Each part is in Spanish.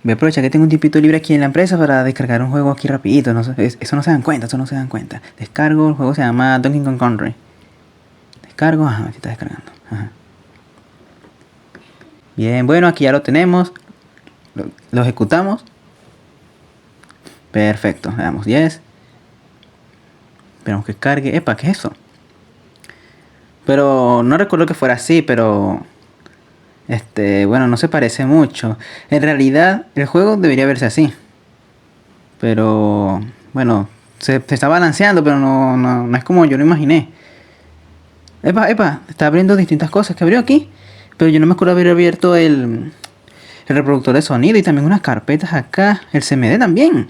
Voy a aprovechar que tengo un tipito libre aquí en la empresa para descargar un juego aquí rapidito. No, eso no se dan cuenta, eso no se dan cuenta. Descargo, el juego se llama Donkey Kong Country. Descargo, ajá, aquí está descargando. Ajá. Bien, bueno, aquí ya lo tenemos. Lo ejecutamos. Perfecto, le damos 10. Esperamos que cargue. Epa, ¿qué es eso? Pero no recuerdo que fuera así, pero... bueno, no se parece mucho. En realidad, el juego debería verse así. Pero... Bueno, se está balanceando, pero no es como yo lo imaginé. Epa, está abriendo distintas cosas. ¿Qué abrió aquí? Pero yo no me acuerdo haber abierto el reproductor de sonido y también unas carpetas acá. El CMD también.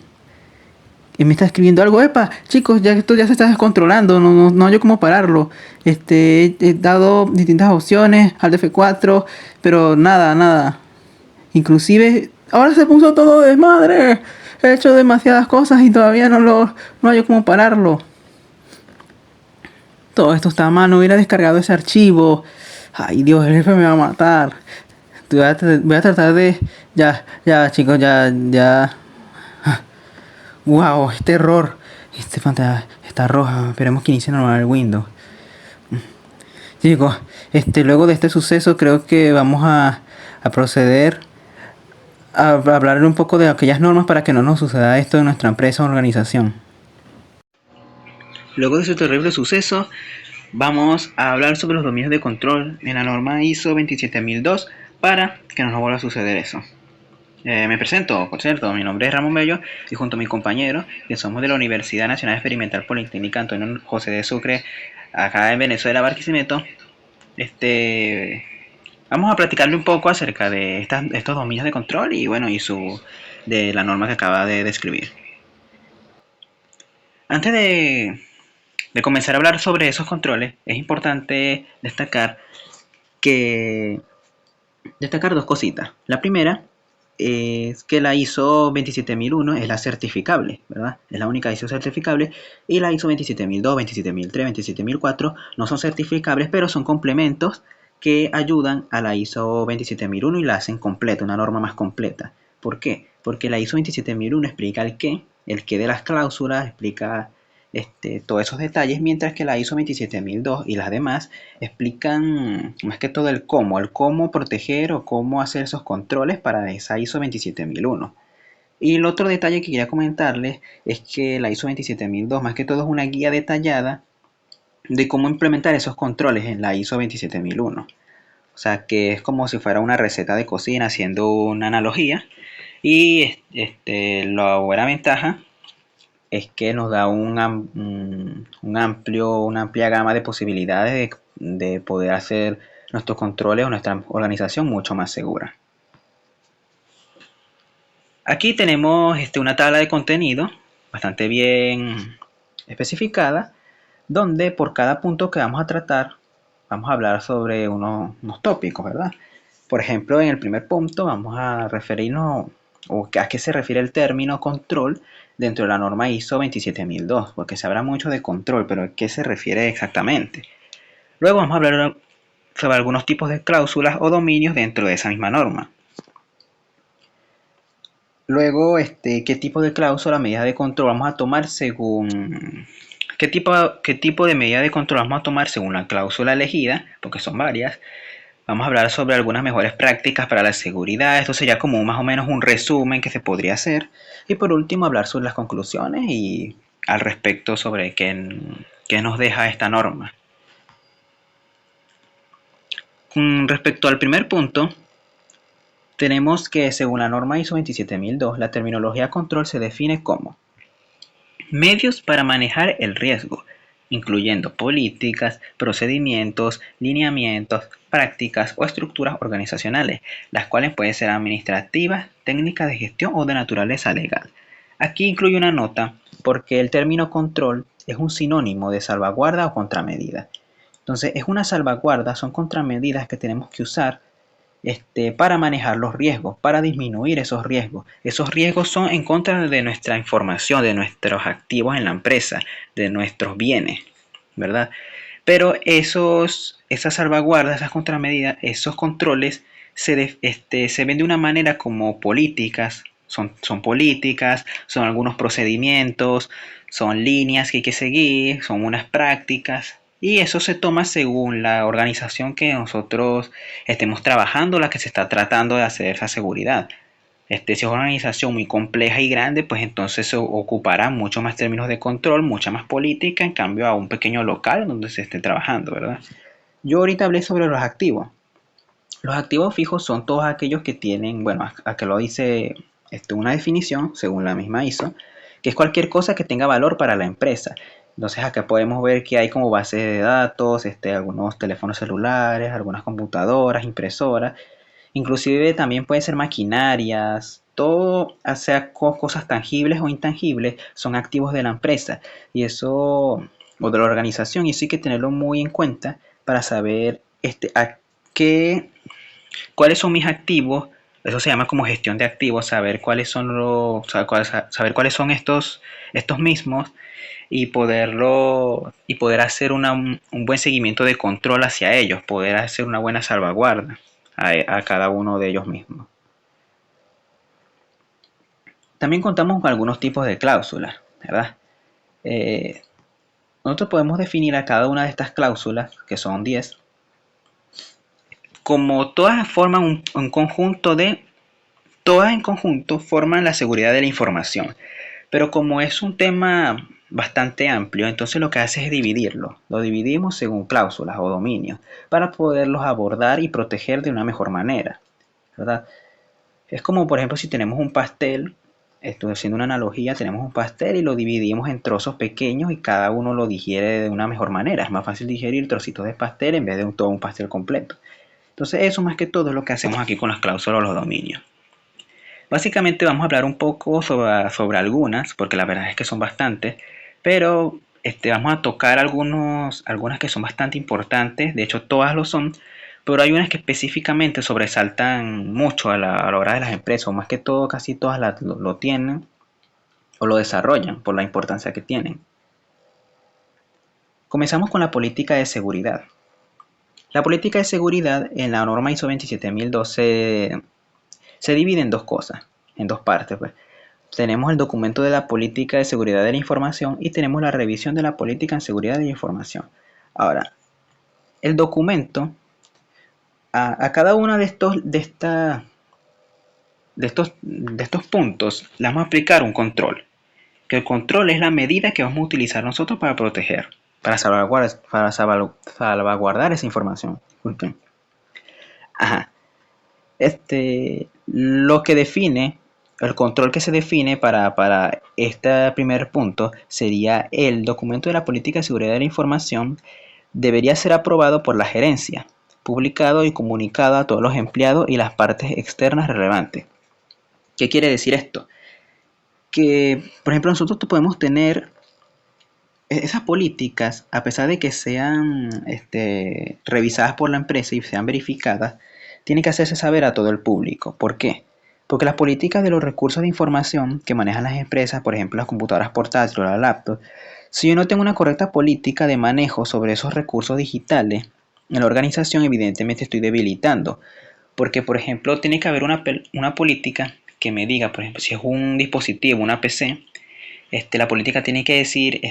Y me está escribiendo algo. Epa, chicos, ya esto ya se está descontrolando. No hay cómo pararlo. He dado distintas opciones al DF4, pero nada. Inclusive, ahora se puso todo desmadre. He hecho demasiadas cosas y todavía no hay cómo pararlo. Todo esto está mal, no hubiera descargado ese archivo. Ay, Dios, el jefe me va a matar. Voy a tratar de... Ya, chicos, ya. Wow, este error. Pantalla está roja. Esperemos que inicie normal el Windows. Chicos, luego de este suceso creo que vamos a proceder a hablar un poco de aquellas normas para que no nos suceda esto en nuestra empresa o organización. Luego de ese terrible suceso, vamos a hablar sobre los dominios de control en la norma ISO 27002 para que no nos vuelva a suceder eso. Me presento, por cierto, mi nombre es Ramón Bello y junto a mi compañero, que somos de la Universidad Nacional Experimental Politécnica Antonio José de Sucre, acá en Venezuela, Barquisimeto, vamos a platicarle un poco acerca de estos dominios de control y bueno, de la norma que acaba de describir. Antes de comenzar a hablar sobre esos controles, es importante destacar dos cositas. La primera es que la ISO 27001 es la certificable, ¿verdad? Es la única ISO certificable, y la ISO 27002, 27003, 27004 no son certificables, pero son complementos que ayudan a la ISO 27001 y la hacen completa, una norma más completa. ¿Por qué? Porque la ISO 27001 explica el qué de las cláusulas, explica todos esos detalles, mientras que la ISO 27002 y las demás explican más que todo el cómo proteger o cómo hacer esos controles para esa ISO 27001. Y el otro detalle que quería comentarles es que la ISO 27002 más que todo es una guía detallada de cómo implementar esos controles en la ISO 27001. O sea que es como si fuera una receta de cocina haciendo una analogía. Y la buena ventaja es que nos da una amplia gama de posibilidades de poder hacer nuestros controles o nuestra organización mucho más segura. Aquí tenemos una tabla de contenido bastante bien especificada, donde por cada punto que vamos a tratar vamos a hablar sobre unos tópicos, ¿verdad? Por ejemplo, en el primer punto vamos a referirnos o a qué se refiere el término control dentro de la norma ISO 27002, porque se habla mucho de control, pero ¿a qué se refiere exactamente? Luego vamos a hablar sobre algunos tipos de cláusulas o dominios dentro de esa misma norma. Luego, qué tipo de cláusula, medida de control vamos a tomar según... ¿Qué tipo de medida de control vamos a tomar según la cláusula elegida? Porque son varias. Vamos a hablar sobre algunas mejores prácticas para la seguridad. Esto sería como más o menos un resumen que se podría hacer. Y por último, hablar sobre las conclusiones y al respecto sobre qué nos deja esta norma. Respecto al primer punto, tenemos que según la norma ISO 27002, la terminología control se define como medios para manejar el riesgo, incluyendo políticas, procedimientos, lineamientos, prácticas o estructuras organizacionales, las cuales pueden ser administrativas, técnicas de gestión o de naturaleza legal. Aquí incluye una nota porque el término control es un sinónimo de salvaguarda o contramedida. Entonces, es una salvaguarda, son contramedidas que tenemos que usar para manejar los riesgos, para disminuir esos riesgos. Esos riesgos son en contra de nuestra información, de nuestros activos en la empresa, de nuestros bienes, ¿verdad? Pero esas salvaguardas, esas contramedidas, esos controles se ven de una manera como políticas, son políticas, son algunos procedimientos, son líneas que hay que seguir, son unas prácticas, y eso se toma según la organización que nosotros estemos trabajando, la que se está tratando de hacer esa seguridad. Si es una organización muy compleja y grande, pues entonces se ocupará mucho más términos de control, mucha más política, en cambio a un pequeño local donde se esté trabajando, ¿verdad? Yo ahorita hablé sobre los activos. Los activos fijos son todos aquellos que tienen, bueno, acá lo dice una definición, según la misma ISO, que es cualquier cosa que tenga valor para la empresa. Entonces acá podemos ver que hay como base de datos, algunos teléfonos celulares, algunas computadoras, impresoras, inclusive también pueden ser maquinarias, todo, sea cosas tangibles o intangibles, son activos de la empresa y eso, o de la organización, y eso hay que tenerlo muy en cuenta para saber a qué, cuáles son mis activos. Eso se llama como gestión de activos, saber cuáles son saber cuáles son estos mismos y poder hacer un buen seguimiento de control hacia ellos, poder hacer una buena salvaguarda a cada uno de ellos mismos. También contamos con algunos tipos de cláusulas, ¿verdad? Eh, Nosotros podemos definir a cada una de estas cláusulas, que son 10, como todas forman un conjunto de todas en conjunto forman la seguridad de la información. Pero como es un tema bastante amplio, entonces lo que hace es dividirlo. Lo dividimos según cláusulas o dominios para poderlos abordar y proteger de una mejor manera, ¿verdad? Es como, por ejemplo, si tenemos un pastel, estoy haciendo una analogía, tenemos un pastel y lo dividimos en trozos pequeños y cada uno lo digiere de una mejor manera. Es más fácil digerir trocitos de pastel en vez de todo un pastel completo. Entonces eso más que todo es lo que hacemos aquí con las cláusulas o los dominios. Básicamente vamos a hablar un poco sobre algunas, porque la verdad es que son bastantes, pero vamos a tocar algunas que son bastante importantes, de hecho todas lo son, pero hay unas que específicamente sobresaltan mucho a la hora de las empresas, o más que todo casi todas lo tienen o lo desarrollan por la importancia que tienen. Comenzamos con la política de seguridad. La política de seguridad en la norma ISO 27002 se divide en dos cosas, en dos partes, pues. Tenemos el documento de la política de seguridad de la información y tenemos la revisión de la política en seguridad de la información. Ahora, el documento, a cada uno de estos puntos le vamos a aplicar un control. Que el control es la medida que vamos a utilizar nosotros para proteger, para salvaguardar esa información. Disculpen. Ajá. Lo que define, el control que se define para este primer punto sería el documento de la política de seguridad de la información debería ser aprobado por la gerencia, publicado y comunicado a todos los empleados y las partes externas relevantes. ¿Qué quiere decir esto? Que, por ejemplo, nosotros podemos tener esas políticas, a pesar de que sean revisadas por la empresa y sean verificadas, tienen que hacerse saber a todo el público. ¿Por qué? Porque las políticas de los recursos de información que manejan las empresas, por ejemplo las computadoras portátiles o la laptop, si yo no tengo una correcta política de manejo sobre esos recursos digitales en la organización, evidentemente estoy debilitando. Porque, por ejemplo, tiene que haber una política que me diga, por ejemplo, si es un dispositivo, una PC, la política tiene que decir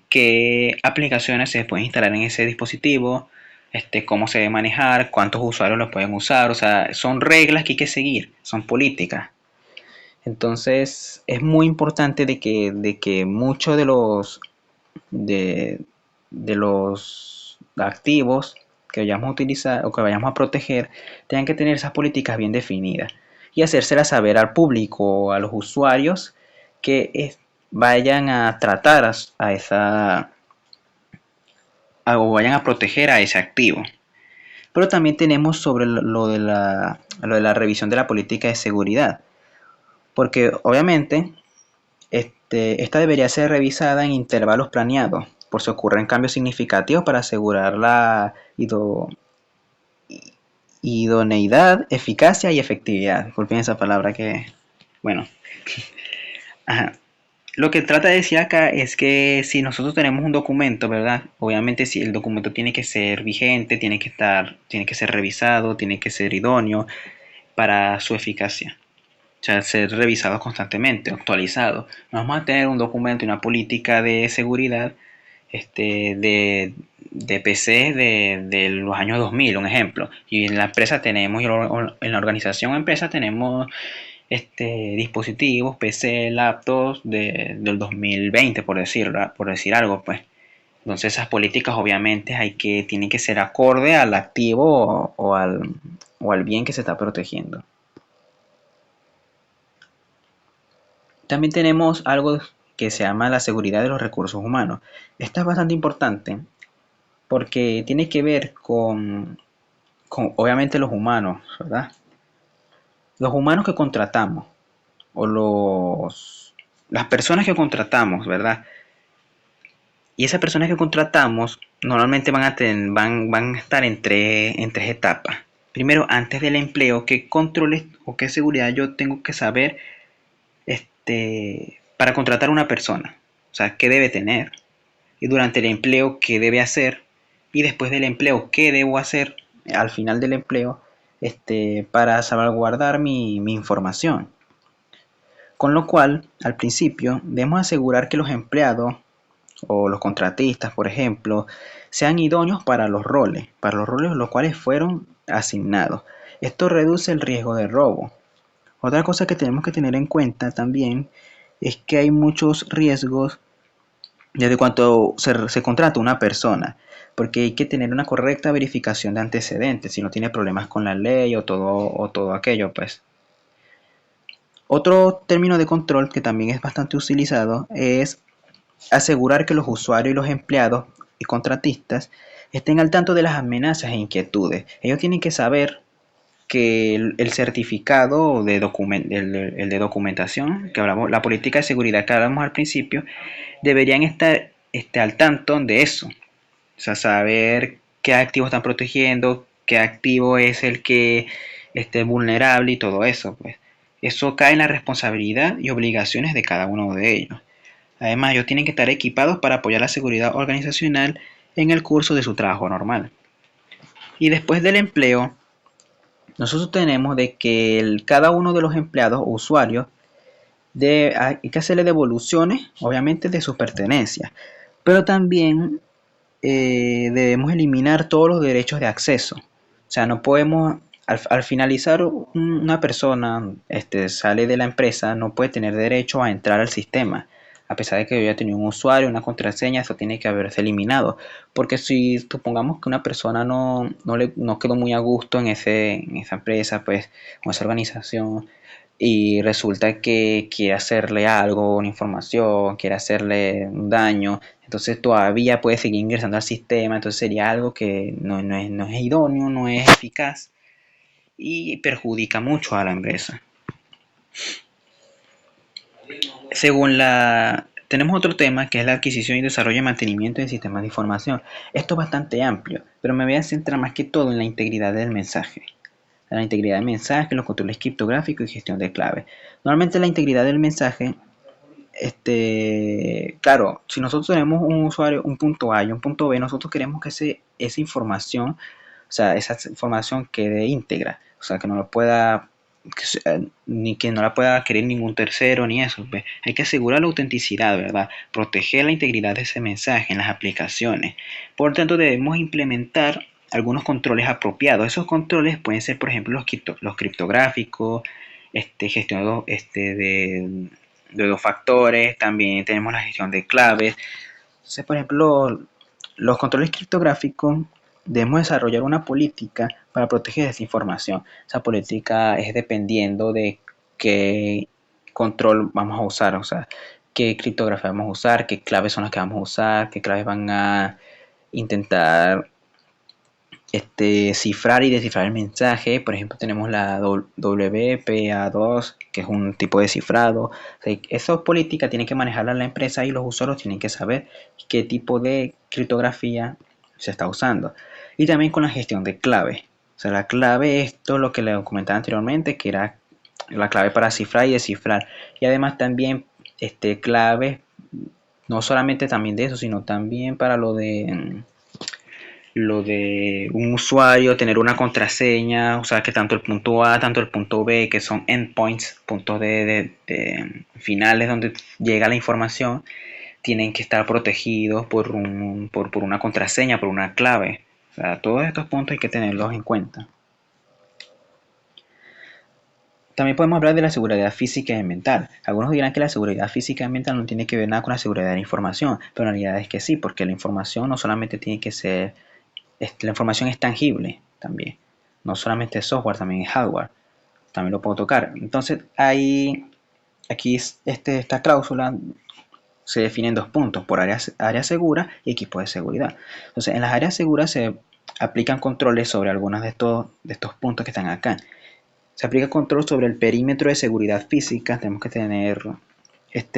qué aplicaciones se pueden instalar en ese dispositivo, cómo se debe manejar, cuántos usuarios lo pueden usar, o sea, son reglas que hay que seguir, son políticas. Entonces, es muy importante de que muchos de los activos que vayamos a utilizar o que vayamos a proteger tengan que tener esas políticas bien definidas y hacérselas saber al público, a los usuarios que vayan a tratar o vayan a proteger a ese activo. Pero también tenemos sobre lo de la revisión de la política de seguridad, porque obviamente esta debería ser revisada en intervalos planeados por si ocurren cambios significativos para asegurar la idoneidad, eficacia y efectividad. Disculpen esa palabra que, bueno. Ajá. Lo que trata de decir acá es que si nosotros tenemos un documento, ¿verdad? Obviamente si el documento tiene que ser vigente, tiene que ser revisado, tiene que ser idóneo para su eficacia. O sea, ser revisado constantemente, actualizado. No vamos a tener un documento y una política de seguridad de PC de los años 2000, un ejemplo. Y en la empresa tenemos, en la organización o empresa tenemos dispositivos, PC, laptops del 2020, por decir algo, pues. Entonces esas políticas obviamente tienen que ser acorde al activo o al bien que se está protegiendo. También tenemos algo que se llama la seguridad de los recursos humanos. Esta es bastante importante porque tiene que ver con obviamente los humanos, ¿verdad? Los humanos que contratamos o las personas que contratamos, ¿verdad? Y esas personas que contratamos normalmente van a estar en tres etapas. Primero, antes del empleo, qué controles o qué seguridad yo tengo que saber para contratar a una persona. O sea, qué debe tener. Y durante el empleo, qué debe hacer. Y después del empleo, qué debo hacer al final del empleo para salvaguardar mi información. Con lo cual, al principio, debemos asegurar que los empleados o los contratistas, por ejemplo, sean idóneos para los roles los cuales fueron asignados. Esto reduce el riesgo de robo. Otra cosa que tenemos que tener en cuenta también es que hay muchos riesgos desde cuando se contrata una persona, porque hay que tener una correcta verificación de antecedentes, si no tiene problemas con la ley o todo aquello, pues. Otro término de control que también es bastante utilizado es asegurar que los usuarios y los empleados y contratistas estén al tanto de las amenazas e inquietudes. Ellos tienen que saber que el certificado el de documentación que hablamos, la política de seguridad que hablamos al principio, deberían estar al tanto de eso. O sea, saber qué activos están protegiendo, qué activo es el que esté vulnerable y todo eso. Pues eso cae en la responsabilidad y obligaciones de cada uno de ellos. Además, ellos tienen que estar equipados para apoyar la seguridad organizacional en el curso de su trabajo normal. Y después del empleo, nosotros tenemos de que cada uno de los empleados o usuarios hay que hacerle devoluciones, obviamente, de sus pertenencias, pero también debemos eliminar todos los derechos de acceso. O sea, no podemos, al finalizar una persona sale de la empresa, no puede tener derecho a entrar al sistema. A pesar de que yo ya tenía un usuario, una contraseña, eso tiene que haberse eliminado. Porque si supongamos que una persona no quedó muy a gusto en esa empresa, pues, o esa organización, y resulta que quiere hacerle algo, una información, quiere hacerle un daño, entonces todavía puede seguir ingresando al sistema, entonces sería algo que no es idóneo, no es eficaz y perjudica mucho a la empresa. Tenemos otro tema que es la adquisición y desarrollo y mantenimiento de sistemas de información. Esto es bastante amplio, pero me voy a centrar más que todo en la integridad del mensaje. La integridad del mensaje, los controles criptográficos y gestión de claves. Normalmente la integridad del mensaje, claro, si nosotros tenemos un usuario, un punto A y un punto B, nosotros queremos que esa información, o sea, esa información quede íntegra, o sea, que no lo pueda, ni que no la pueda adquirir ningún tercero, ni eso. ¿Ves? Hay que asegurar la autenticidad, ¿verdad? Proteger la integridad de ese mensaje en las aplicaciones. Por tanto, debemos implementar algunos controles apropiados. Esos controles pueden ser, por ejemplo, los criptográficos, gestión de dos factores, también tenemos la gestión de claves. Entonces, por ejemplo, los controles criptográficos debemos desarrollar una política para proteger esa información. Esa política es dependiendo de qué control vamos a usar, o sea, qué criptografía vamos a usar, qué claves son las que vamos a usar, qué claves van a intentar cifrar y descifrar el mensaje. Por ejemplo, tenemos la WPA2, que es un tipo de cifrado. O sea, esa política tiene que manejarla la empresa y los usuarios tienen que saber qué tipo de criptografía se está usando. Y también con la gestión de clave. O sea, la clave es todo lo que le comentaba anteriormente, que era la clave para cifrar y descifrar. Y además también claves, no solamente también de eso, sino también para lo de un usuario tener una contraseña, o sea que tanto el punto A, tanto el punto B, que son endpoints, puntos de finales donde llega la información, tienen que estar protegidos por una contraseña, por una clave. O sea, todos estos puntos hay que tenerlos en cuenta. También podemos hablar de la seguridad física y mental. Algunos dirán que la seguridad física y mental no tiene que ver nada con la seguridad de la información, pero en realidad es que sí, porque la información no solamente tiene que ser, la información es tangible también. No solamente es software, también es hardware. También lo puedo tocar. Entonces, aquí esta cláusula se definen dos puntos, por área segura y equipos de seguridad. Entonces, en las áreas seguras se aplican controles sobre algunos de estos puntos que están acá. Se aplica control sobre el perímetro de seguridad física. Tenemos que tener,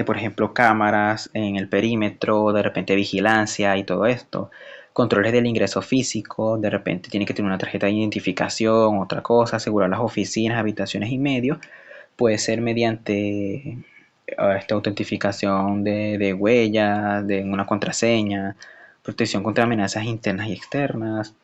por ejemplo, cámaras en el perímetro, de repente vigilancia y todo esto. Controles del ingreso físico, de repente tiene que tener una tarjeta de identificación, otra cosa, asegurar las oficinas, habitaciones y medios. Puede ser mediante esta autentificación de huellas, de una contraseña, protección contra amenazas internas y externas,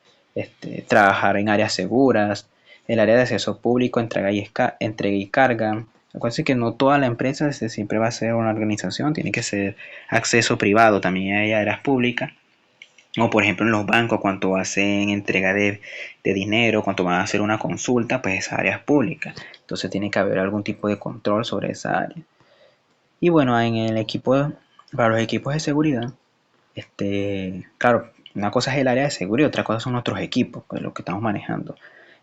trabajar en áreas seguras, el área de acceso público, entrega y carga. Acuérdense que no toda la empresa siempre va a ser una organización, tiene que ser acceso privado, también hay áreas públicas. O por ejemplo en los bancos, cuando hacen entrega de dinero, cuando van a hacer una consulta, pues esa área es pública. Entonces tiene que haber algún tipo de control sobre esa área. Y bueno, en el equipo, para los equipos de seguridad, claro, una cosa es el área de seguridad, otra cosa son nuestros equipos, pues, lo que estamos manejando.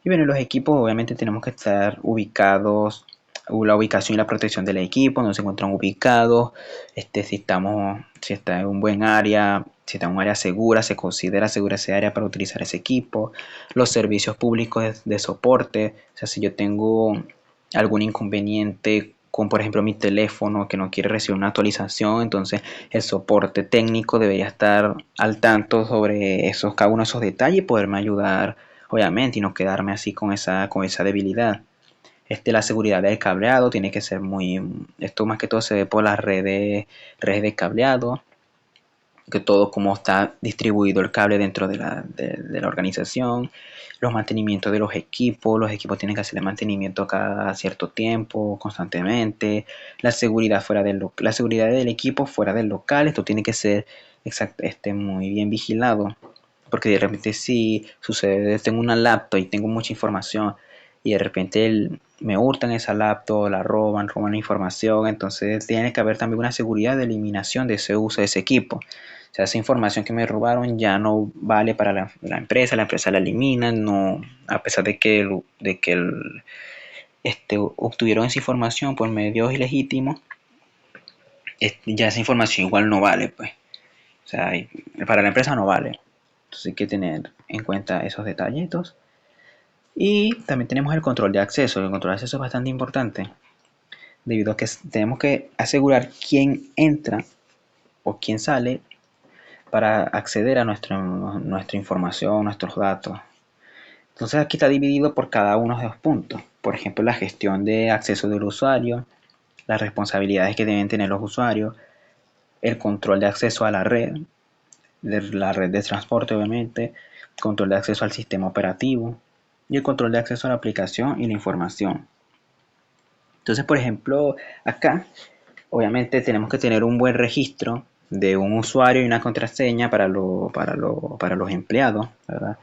Y bueno, los equipos obviamente tenemos que estar ubicados, la ubicación y la protección del equipo, donde se encuentran ubicados, si está en un buen área, si está en un área segura, se considera segura ese área para utilizar ese equipo, los servicios públicos de soporte, o sea, si yo tengo algún inconveniente con, por ejemplo, mi teléfono que no quiere recibir una actualización, entonces el soporte técnico debería estar al tanto sobre cada uno de esos detalles y poderme ayudar, obviamente, y no quedarme así con esa debilidad. La seguridad del cableado tiene que ser esto más que todo se ve por las redes de cableado, que todo cómo está distribuido el cable dentro de la organización, los mantenimientos de los equipos tienen que hacer el mantenimiento cada cierto tiempo, constantemente, la seguridad la seguridad del equipo fuera del local, esto tiene que ser muy bien vigilado, porque de repente si sucede, tengo una laptop y tengo mucha información y de repente me hurtan esa laptop, roban la información, entonces tiene que haber también una seguridad de eliminación de ese uso de ese equipo. O sea, esa información que me robaron ya no vale para la empresa la elimina, no, a pesar de que obtuvieron esa información por medios ilegítimos, ya esa información igual no vale, pues. O sea, para la empresa no vale. Entonces hay que tener en cuenta esos detallitos. Y también tenemos el control de acceso. El control de acceso es bastante importante, debido a que tenemos que asegurar quién entra o quién sale para acceder a nuestra información, nuestros datos. Entonces aquí está dividido por cada uno de los puntos. Por ejemplo, la gestión de acceso del usuario, las responsabilidades que deben tener los usuarios, el control de acceso a la red de transporte obviamente, control de acceso al sistema operativo y el control de acceso a la aplicación y la información. Entonces, por ejemplo, acá obviamente tenemos que tener un buen registro de un usuario y una contraseña para los empleados, ¿verdad?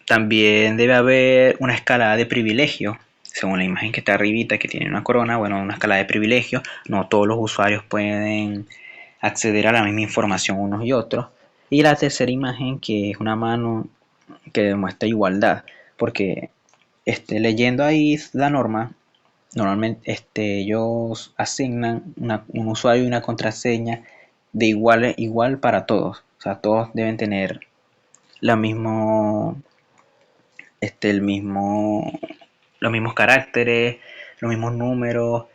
También debe haber una escalada de privilegios, según la imagen que está arribita, que tiene una corona, bueno, una escalada de privilegios. No todos los usuarios pueden acceder a la misma información unos y otros. Y la tercera imagen, que es una mano que demuestra igualdad, porque leyendo ahí la norma, normalmente ellos asignan un usuario y una contraseña de igual para todos. O sea, todos deben tener la mismo, el mismo, los mismos caracteres, los mismos números,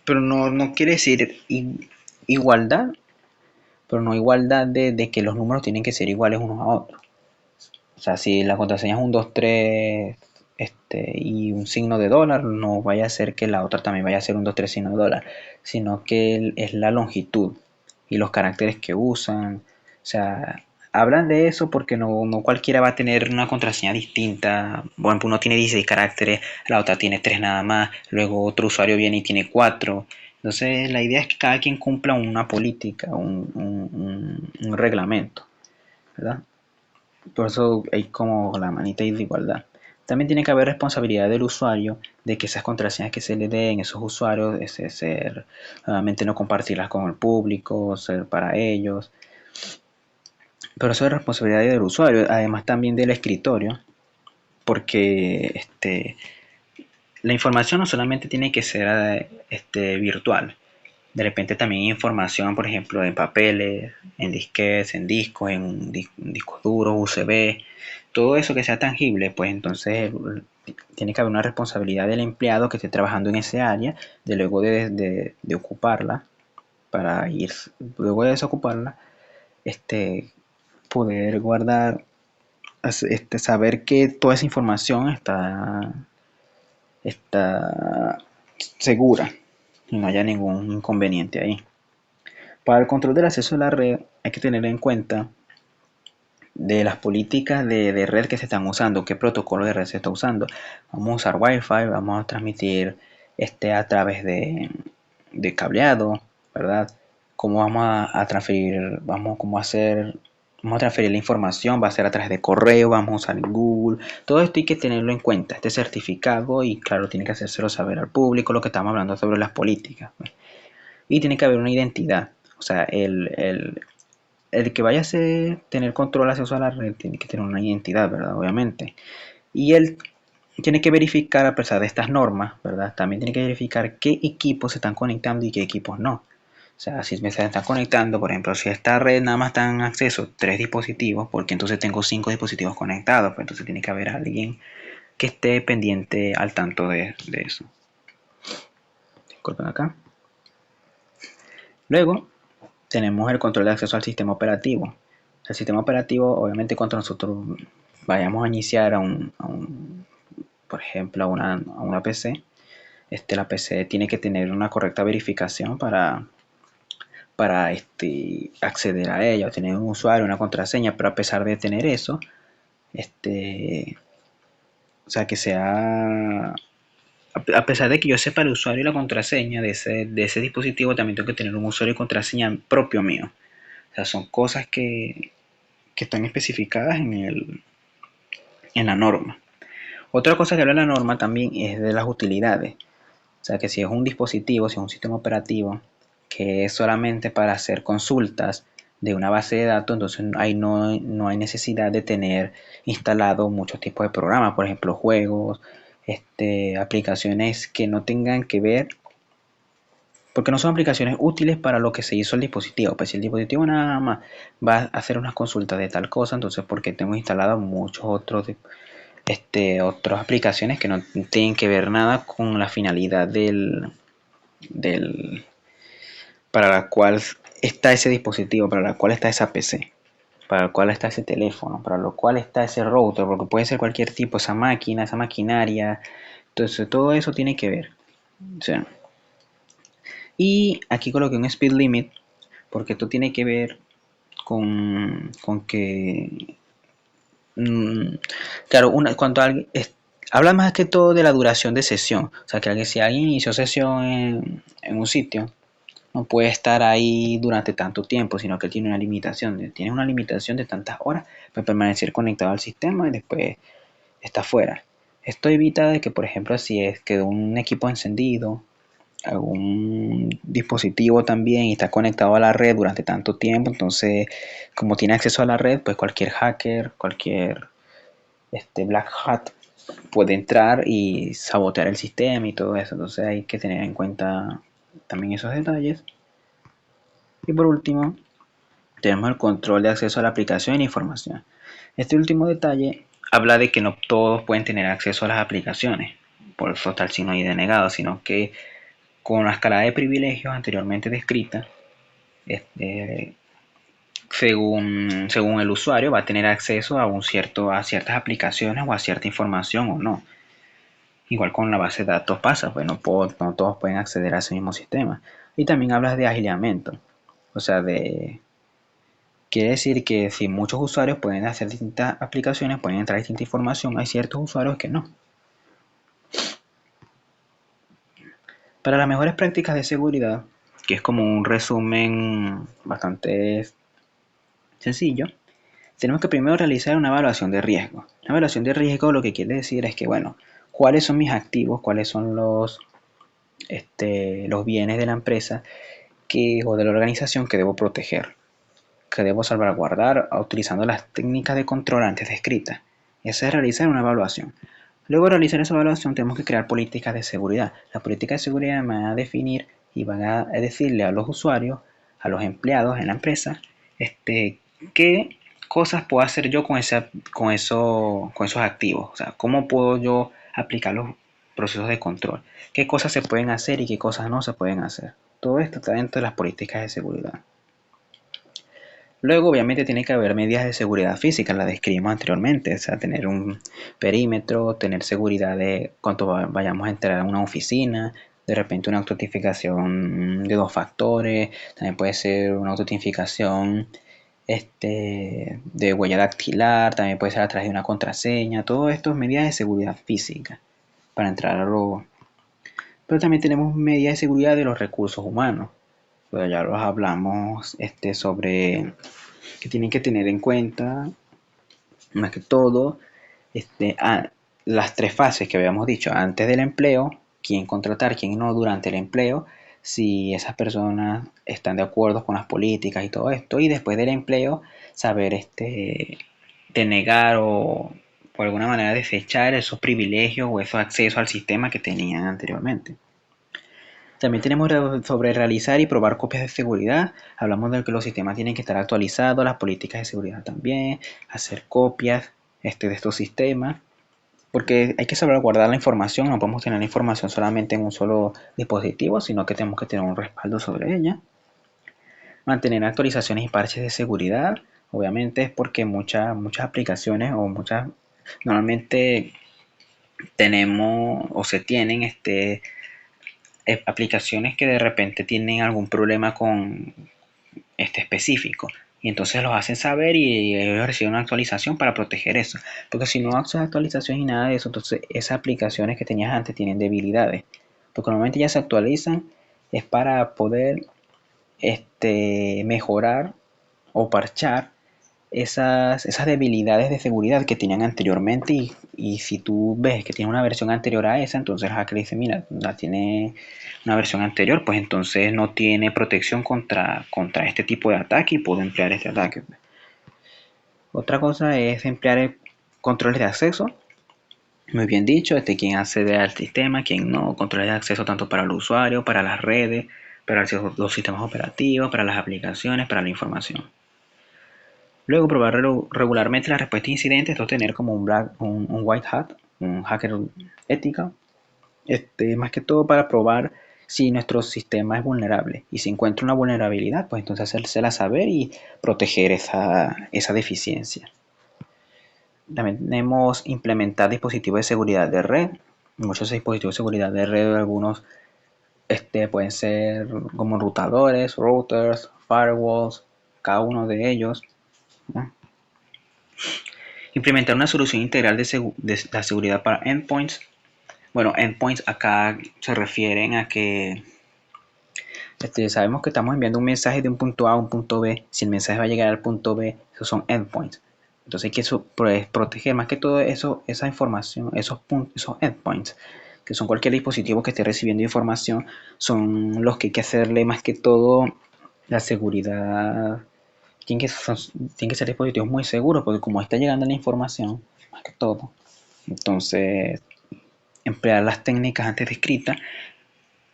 pero no quiere decir igualdad, pero no igualdad de que los números tienen que ser iguales unos a otros. O sea, si la contraseña es un 2 3 y un signo de dólar, no vaya a ser que la otra también vaya a ser un 2 3 signo de dólar, sino que es la longitud y los caracteres que usan. O sea, hablan de eso porque no cualquiera va a tener una contraseña distinta. Por ejemplo, uno tiene 16 caracteres, la otra tiene 3 nada más, luego otro usuario viene y tiene 4. Entonces, la idea es que cada quien cumpla una política, un reglamento, ¿verdad? Por eso hay como la manita de igualdad. También tiene que haber responsabilidad del usuario de que esas contraseñas que se le den a esos usuarios, ser, nuevamente no compartirlas con el público, ser para ellos. Pero eso es responsabilidad del usuario, además también del escritorio, porque la información no solamente tiene que ser virtual. De repente también hay información, por ejemplo, en papeles, en disquetes, en discos, en discos duros, USB, todo eso que sea tangible, pues entonces tiene que haber una responsabilidad del empleado que esté trabajando en ese área, de luego de ocuparla, para ir, luego de desocuparla, poder guardar, saber que toda esa información está segura y no haya ningún inconveniente ahí. Para el control del acceso a la red hay que tener en cuenta de las políticas de red que se están usando, qué protocolo de red se está usando. Vamos a usar Wi-Fi, vamos a transmitir a través de cableado, ¿verdad? Cómo vamos a transferir, vamos a transferir la información, va a ser a través de correo, vamos a usar Google, todo esto hay que tenerlo en cuenta, este certificado, y claro, tiene que hacérselo saber al público lo que estamos hablando sobre las políticas. Y tiene que haber una identidad, o sea, el que vaya a tener control acceso a la red tiene que tener una identidad, ¿verdad? Obviamente. Y él tiene que verificar, a pesar de estas normas, ¿verdad? También tiene que verificar qué equipos se están conectando y qué equipos no. O sea, si me están conectando, por ejemplo, si esta red nada más está en acceso 3 dispositivos, porque entonces tengo 5 dispositivos conectados, pues entonces tiene que haber alguien que esté pendiente al tanto de eso. Disculpen acá. Luego tenemos el control de acceso al sistema operativo. El sistema operativo, obviamente, cuando nosotros vayamos a iniciar por ejemplo, a una PC, la PC tiene que tener una correcta verificación para acceder a ella, o tener un usuario, una contraseña, pero a pesar de tener eso, o sea, que sea, a pesar de que yo sepa el usuario y la contraseña de ese dispositivo, también tengo que tener un usuario y contraseña propio mío. O sea, son cosas que están especificadas en la norma. Otra cosa que habla la norma también es de las utilidades. O sea, que si es un dispositivo, si es un sistema operativo que es solamente para hacer consultas de una base de datos, entonces ahí no hay necesidad de tener instalado muchos tipos de programas, por ejemplo, juegos, aplicaciones que no tengan que ver, porque no son aplicaciones útiles para lo que se hizo el dispositivo. Pues si el dispositivo nada más va a hacer unas consultas de tal cosa, entonces porque tengo instalado muchos otras aplicaciones que no tienen que ver nada con la finalidad del para la cual está ese dispositivo, para la cual está esa PC, para la cual está ese teléfono, para lo cual está ese router, porque puede ser cualquier tipo, esa máquina, esa maquinaria. Entonces todo eso tiene que ver. O sea, y aquí coloqué un speed limit porque esto tiene que ver con que claro, cuando alguien habla más que todo de la duración de sesión. O sea, que si alguien inició sesión en un sitio, no puede estar ahí durante tanto tiempo, sino que tiene una limitación. Tiene una limitación de tantas horas para permanecer conectado al sistema y después está fuera. Esto evita de que, por ejemplo, si es que un equipo encendido, algún dispositivo también y está conectado a la red durante tanto tiempo, entonces como tiene acceso a la red, pues cualquier hacker, cualquier Black Hat puede entrar y sabotear el sistema y todo eso. Entonces hay que tener en cuenta también esos detalles. Y por último, tenemos el control de acceso a la aplicación e información. Este último detalle habla de que no todos pueden tener acceso a las aplicaciones, por eso está el signo ahí de negado, sino que con la escala de privilegios anteriormente descrita, según el usuario va a tener acceso a ciertas aplicaciones o a cierta información o no. Igual con la base de datos pasa, pues no todos pueden acceder a ese mismo sistema. Y también hablas de agilamiento, o sea, quiere decir que si muchos usuarios pueden hacer distintas aplicaciones, pueden entrar distinta información, hay ciertos usuarios que no. Para las mejores prácticas de seguridad, que es como un resumen bastante sencillo, tenemos que primero realizar una evaluación de riesgo. Una evaluación de riesgo lo que quiere decir es que, bueno, ¿cuáles son mis activos? ¿Cuáles son los bienes de la empresa o de la organización que debo proteger? Que debo salvaguardar utilizando las técnicas de control antes descritas. Esa es realizar una evaluación. Luego de realizar esa evaluación tenemos que crear políticas de seguridad. Las políticas de seguridad van a definir y van a decirle a los usuarios, a los empleados en la empresa, qué cosas puedo hacer yo con esos activos. O sea, cómo puedo yo aplicar los procesos de control. Qué cosas se pueden hacer y qué cosas no se pueden hacer. Todo esto está dentro de las políticas de seguridad. Luego, obviamente, tiene que haber medidas de seguridad física, las describimos anteriormente, o sea, tener un perímetro, tener seguridad de cuánto vayamos a entrar a una oficina, de repente una autentificación de 2 factores, también puede ser una autentificación de huella dactilar, también puede ser a través de una contraseña, todo esto es medidas de seguridad física para entrar a lo... Pero también tenemos medidas de seguridad de los recursos humanos, pues ya los hablamos sobre que tienen que tener en cuenta, más que todo, las 3 fases que habíamos dicho antes del empleo, quién contratar, quién no durante el empleo, si esas personas están de acuerdo con las políticas y todo esto, y después del empleo, saber denegar o por alguna manera desechar esos privilegios o esos accesos al sistema que tenían anteriormente. También tenemos sobre realizar y probar copias de seguridad. Hablamos de que los sistemas tienen que estar actualizados, las políticas de seguridad también, hacer copias de estos sistemas, porque hay que saber guardar la información, no podemos tener la información solamente en un solo dispositivo, sino que tenemos que tener un respaldo sobre ella. Mantener actualizaciones y parches de seguridad, obviamente es porque muchas aplicaciones o normalmente tenemos o se tienen aplicaciones que de repente tienen algún problema con específico y entonces los hacen saber y ellos reciben una actualización para proteger eso, porque si no haces actualización y nada de eso, entonces esas aplicaciones que tenías antes tienen debilidades, porque normalmente ya se actualizan es para poder mejorar o parchar esas debilidades de seguridad que tenían anteriormente y si tú ves que tiene una versión anterior a esa, entonces el hacker dice, mira, la tiene una versión anterior, pues entonces no tiene protección contra este tipo de ataque y puedo emplear este ataque. Otra cosa es emplear controles de acceso, muy bien dicho, quién accede al sistema, quién no, controles de acceso tanto para el usuario, para las redes, para los sistemas operativos, para las aplicaciones, para la información. Luego probar regularmente la respuesta a incidentes, esto tener como un white hat, un hacker ética, más que todo para probar si nuestro sistema es vulnerable y si encuentra una vulnerabilidad, pues entonces hacérsela saber y proteger esa deficiencia. También tenemos implementar dispositivos de seguridad de red, muchos dispositivos de seguridad de red, algunos pueden ser como routers, firewalls, cada uno de ellos, ¿no? Implementar una solución integral de la seguridad para endpoints. Bueno, endpoints acá se refieren a que sabemos que estamos enviando un mensaje de un punto A a un punto B. Si el mensaje va a llegar al punto B, esos son endpoints. Entonces hay que proteger más que todo esa información, esos endpoints, que son cualquier dispositivo que esté recibiendo información, son los que hay que hacerle más que todo la seguridad. Tienen que ser dispositivos muy seguros, porque como está llegando la información, más que todo, entonces emplear las técnicas antes descritas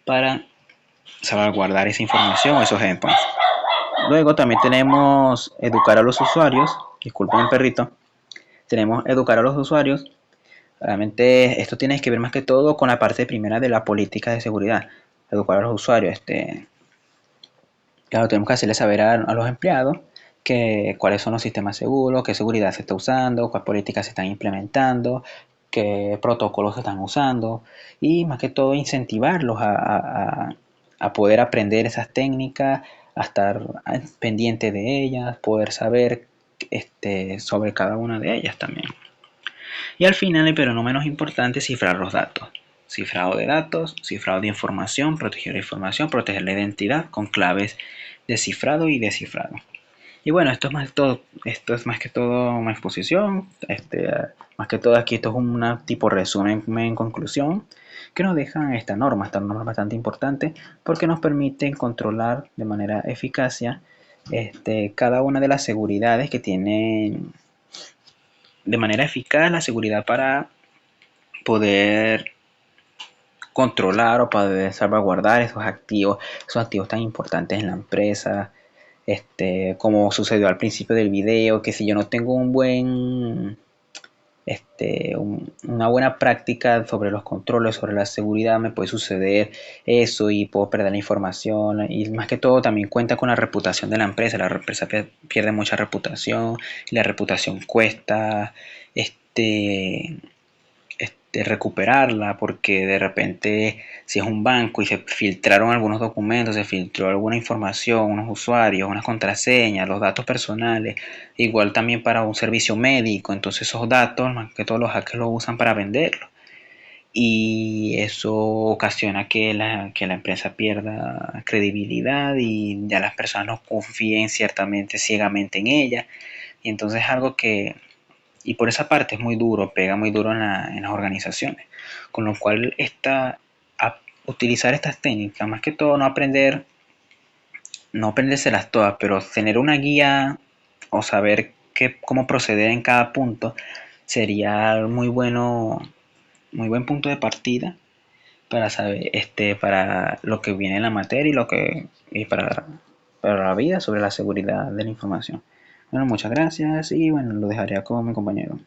para salvaguardar esa información o esos endpoints. Luego también tenemos educar a los usuarios, disculpen el perrito, tenemos educar a los usuarios. Realmente esto tiene que ver más que todo con la parte primera de la política de seguridad, educar a los usuarios. Claro, tenemos que hacerle saber a los empleados cuáles son los sistemas seguros, qué seguridad se está usando, cuáles políticas se están implementando, qué protocolos se están usando y más que todo incentivarlos a poder aprender esas técnicas, a estar pendiente de ellas, poder saber sobre cada una de ellas también. Y al final, pero no menos importante, cifrar los datos. Cifrado de datos, cifrado de información, proteger la información, proteger la identidad con claves de cifrado y descifrado. Y bueno, esto es más que todo una exposición, más que todo aquí esto es un tipo resumen en conclusión que nos dejan esta norma es bastante importante porque nos permite controlar de manera eficacia cada una de las seguridades que tienen de manera eficaz la seguridad para poder controlar o poder salvaguardar esos activos tan importantes en la empresa, como sucedió al principio del video, que si yo no tengo una buena práctica sobre los controles, sobre la seguridad, me puede suceder eso y puedo perder la información. Y más que todo también cuenta con la reputación de la empresa. La empresa pierde mucha reputación y la reputación cuesta recuperarla, porque de repente si es un banco y se filtraron algunos documentos, se filtró alguna información, unos usuarios, unas contraseñas, los datos personales, igual también para un servicio médico, entonces esos datos, más que todos los hackers los usan para venderlos. Y eso ocasiona que la empresa pierda credibilidad y ya las personas no confíen ciertamente, ciegamente en ella. Y entonces es algo que y por esa parte es muy duro, pega muy duro en las organizaciones. Con lo cual utilizar estas técnicas, más que todo no aprendérselas todas, pero tener una guía o saber cómo proceder en cada punto sería muy bueno, muy buen punto de partida para saber para lo que viene en la materia y para la vida sobre la seguridad de la información. Bueno, muchas gracias y bueno, lo dejaré con mi compañero.